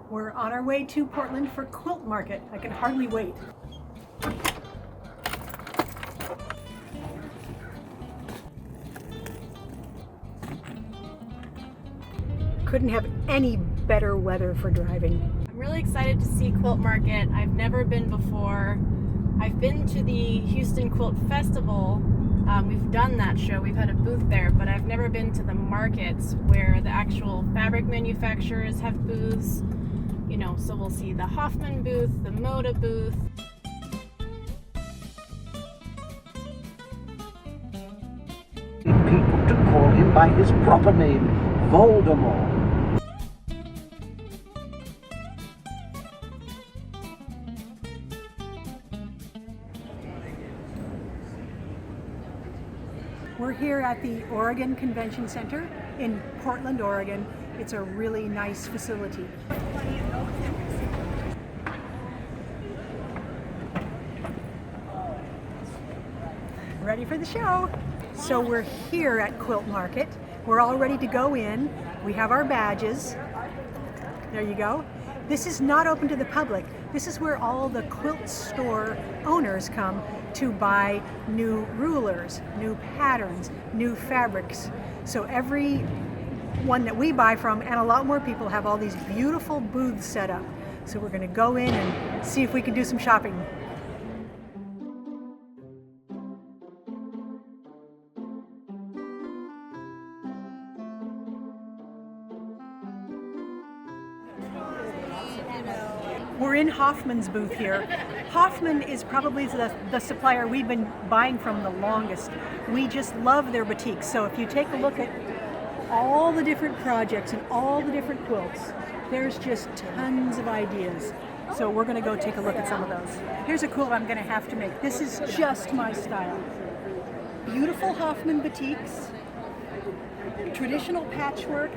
We're on our way to Portland for Quilt Market. I can hardly wait. Couldn't have any better weather for driving. I'm really excited to see Quilt Market. I've never been before. I've been to the Houston Quilt Festival. We've done that show. We've had a booth there, but I've never been to the markets where the actual fabric manufacturers have booths. You know, so we'll see the Hoffman booth, the Moda booth. People to call him by his proper name, Voldemort. We're here at the Oregon Convention Center in Portland, Oregon. It's a really nice facility. Ready for the show? So we're here at Quilt Market. We're all ready to go in. We have our badges. There you go. This is not open to the public. This is where all the quilt store owners come to buy new rulers, new patterns, new fabrics. So every one that we buy from, and a lot more people, have all these beautiful booths set up. So we're going to go in and see if we can do some shopping. We're in Hoffman's booth here. Hoffman is probably the supplier we've been buying from the longest. We just love their boutiques. So if you take a look at all the different projects and all the different quilts, there's just tons of ideas. So we're going to go take a look at some of those. Here's a quilt I'm going to have to make. This is just my style. Beautiful Hoffman Boutiques, traditional patchwork,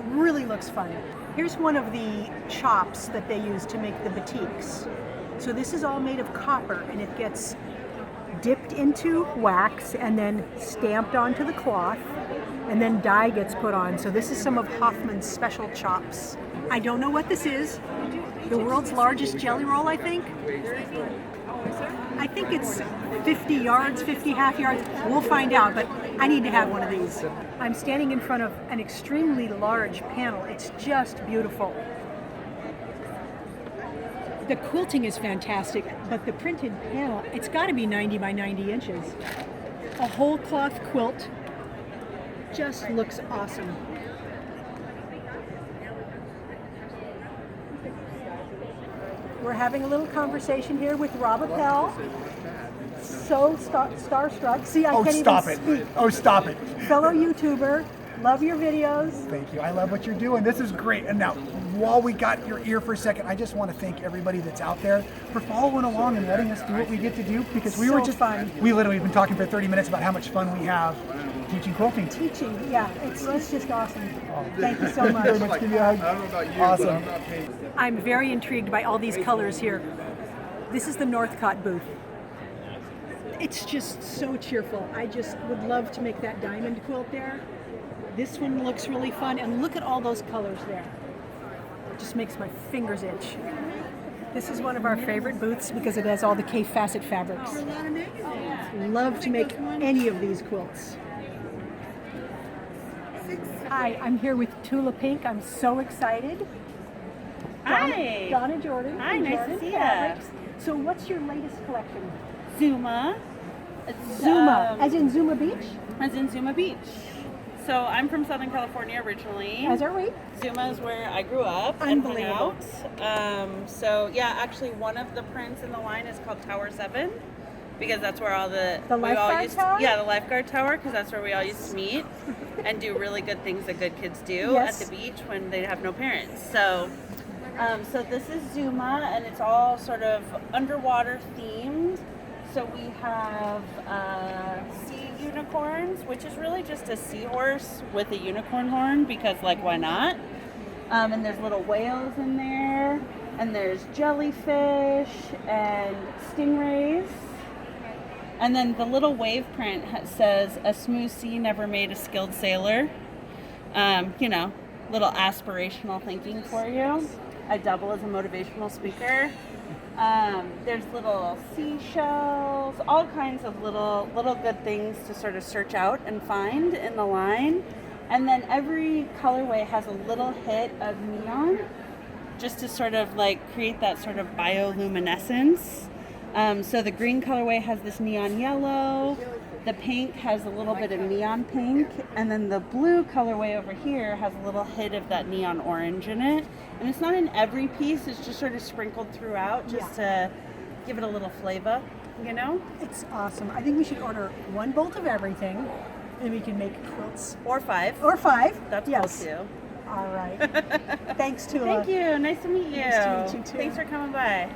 really looks fun. Here's one of the chops that they use to make the boutiques. So this is all made of copper, and it gets dipped into wax and then stamped onto the cloth, and then dye gets put on. So this is some of Hoffman's special chops. I don't know what this is. The world's largest jelly roll, I think. I think it's 50 yards, 50 half yards. We'll find out, but I need to have one of these. I'm standing in front of an extremely large panel. It's just beautiful. The quilting is fantastic, but the printed panel, it's got to be 90 by 90 inches. A whole cloth quilt just looks awesome. We're having a little conversation here with Rob Appel. So starstruck. See, I can't even speak. Oh, stop it. Fellow YouTuber. Love your videos. Thank you. I love what you're doing. This is great. And now, while we got your ear for a second, I just want to thank everybody that's out there for following along and letting us do what we get to do, because we were just fun. We literally have been talking for 30 minutes about how much fun we have teaching quilting. Teaching, yeah, it's just awesome. Thank you so much. Very much. Give you a hug. I don't know about you, Awesome. but I'm not paying. I'm very intrigued by all these colors here. This is the Northcott booth. It's just so cheerful. I just would love to make that diamond quilt there. This one looks really fun, and look at all those colors there. It just makes my fingers itch. This is one of our favorite booths because it has all the K-facet fabrics. Love to make any of these quilts. Hi, I'm here with Tulip Ink. I'm so excited. Hi. Donna Jordan. Hi, from nice Jordan to see Fabrics. So what's your latest collection? Zuma. Zuma, as in Zuma Beach? As in Zuma Beach. So I'm from Southern California originally. As are we. Zuma is where I grew up and hung Unbelievable. out. So yeah, actually one of the prints in the line is called Tower 7 because that's where all the we all lifeguard used tower? Yeah, the lifeguard tower, because that's where we all used to meet and do really good things that good kids do Yes. at the beach when they have no parents. So so this is Zuma, and it's all sort of underwater themed. So we have sea unicorns, which is really just a seahorse with a unicorn horn, because like, why not? And there's little whales in there, and there's jellyfish and stingrays. And then the little wave print says, "A smooth sea never made a skilled sailor." You know, little aspirational thinking for you. I double as a motivational speaker. There's little seashells, all kinds of little good things to sort of search out and find in the line. And then every colorway has a little hit of neon, just to sort of like create that sort of bioluminescence. So the green colorway has this neon yellow, the pink has a little bit of neon pink, and then the blue colorway over here has a little hit of that neon orange in it. And it's not in every piece, it's just sort of sprinkled throughout just to give it a little flavor, you know? It's awesome. I think we should order one bolt of everything, and we can make quilts. Or 5. Or 5. That's yes. cool too. All right. Thanks, Tula. Thank you. Nice to meet you. Nice to meet you too. Thanks for coming by.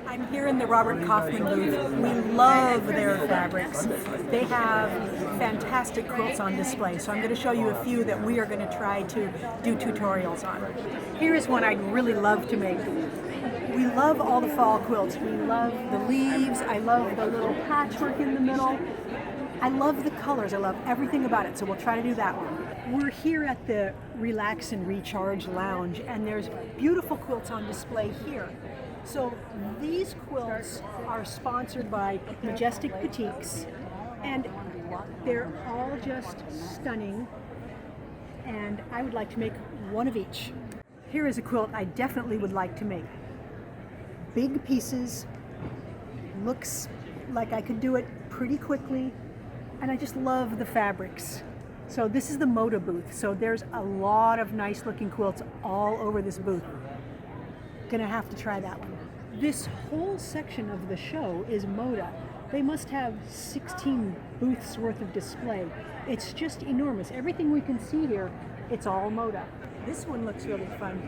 I'm here in the Robert Hoffman booth. We love their fabrics. They have fantastic quilts on display, so I'm going to show you a few that we are going to try to do tutorials on. Here is one I'd really love to make. We love all the fall quilts. We love the leaves. I love the little patchwork in the middle. I love the colors. I love everything about it, so we'll try to do that one. We're here at the Relax and Recharge Lounge, and there's beautiful quilts on display here. So these quilts are sponsored by Majestic Boutiques, and they're all just stunning, and I would like to make one of each. Here is a quilt I definitely would like to make. Big pieces, looks like I could do it pretty quickly, and I just love the fabrics. So this is the Moda booth, so there's a lot of nice looking quilts all over this booth. Gonna have to try that one. This whole section of the show is Moda. They must have 16 booths worth of display. It's just enormous. Everything we can see here, it's all Moda. This one looks really fun.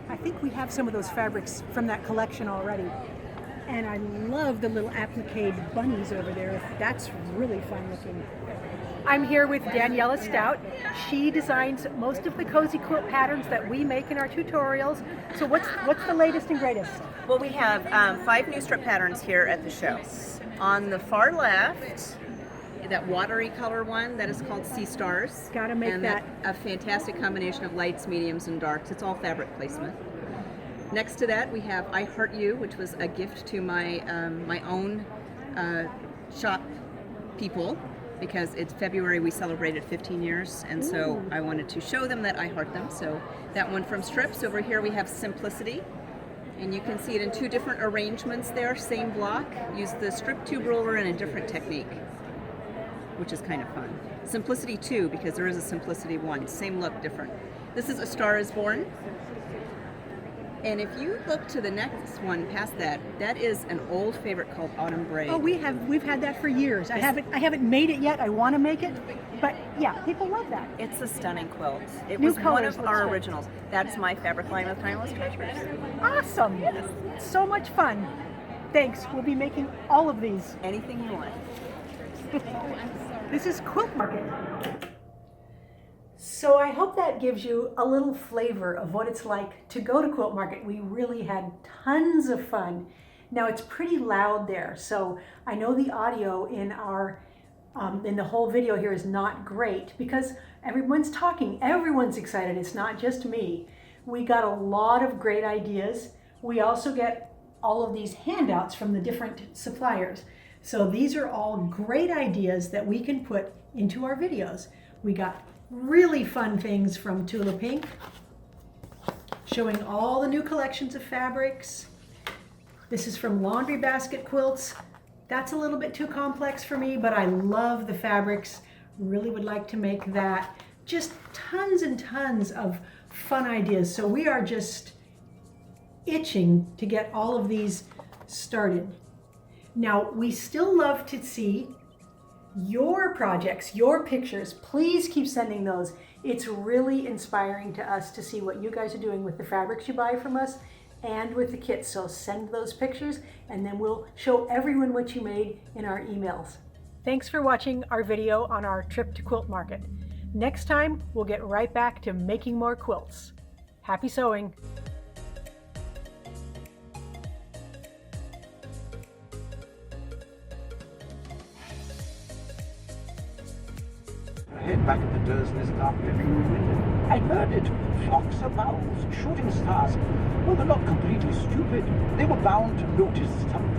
I think we have some of those fabrics from that collection already. And I love the little applique bunnies over there. That's really fun looking. I'm here with Daniela Stout. She designs most of the cozy quilt patterns that we make in our tutorials. So what's the latest and greatest? Well, we have 5 new strip patterns here at the show. On the far left, that watery color one, that is called Sea Stars. Gotta make and that. A fantastic combination of lights, mediums, and darks. It's all fabric placement. Next to that, we have I Heart You, which was a gift to my my own shop people, because it's February, we celebrated 15 years, and so I wanted to show them that I heart them. So that one from strips. Over here we have Simplicity, and you can see it in 2 different arrangements there, same block. Use the strip tube roller in a different technique, which is kind of fun. Simplicity 2, because there is a Simplicity 1, same look, different. This is A Star Is Born. And if you look to the next one past that, that is an old favorite called Autumn Braid. Oh, we've had that for years. I haven't made it yet. I want to make it, but yeah, people love that. It's a stunning quilt. It New was one colors, of looks our good. originals. That's my fabric line with Timeless Treasures. Awesome. So much fun. Thanks. We'll be making all of these. Anything you want. This is Quilt Market. So I hope that gives you a little flavor of what it's like to go to Quilt Market. We really had tons of fun. Now it's pretty loud there, so I know the audio in our in the whole video here is not great because everyone's talking, everyone's excited. It's not just me. We got a lot of great ideas. We also get all of these handouts from the different suppliers. So these are all great ideas that we can put into our videos. We got really fun things from Tulip Ink, showing all the new collections of fabrics. This is from Laundry Basket Quilts. That's a little bit too complex for me, but I love the fabrics. Really would like to make that. Just tons and tons of fun ideas. So we are just itching to get all of these started. Now, we still love to see your projects, your pictures. Please keep sending those. It's really inspiring to us to see what you guys are doing with the fabrics you buy from us and with the kits. So send those pictures and then we'll show everyone what you made in our emails. Thanks for watching our video on our trip to Quilt Market. Next time, we'll get right back to making more quilts. Happy sewing! head back at the Dursleys' dark living. I heard it. Flocks of owls, shooting stars. Well, they're not completely stupid. They were bound to notice something.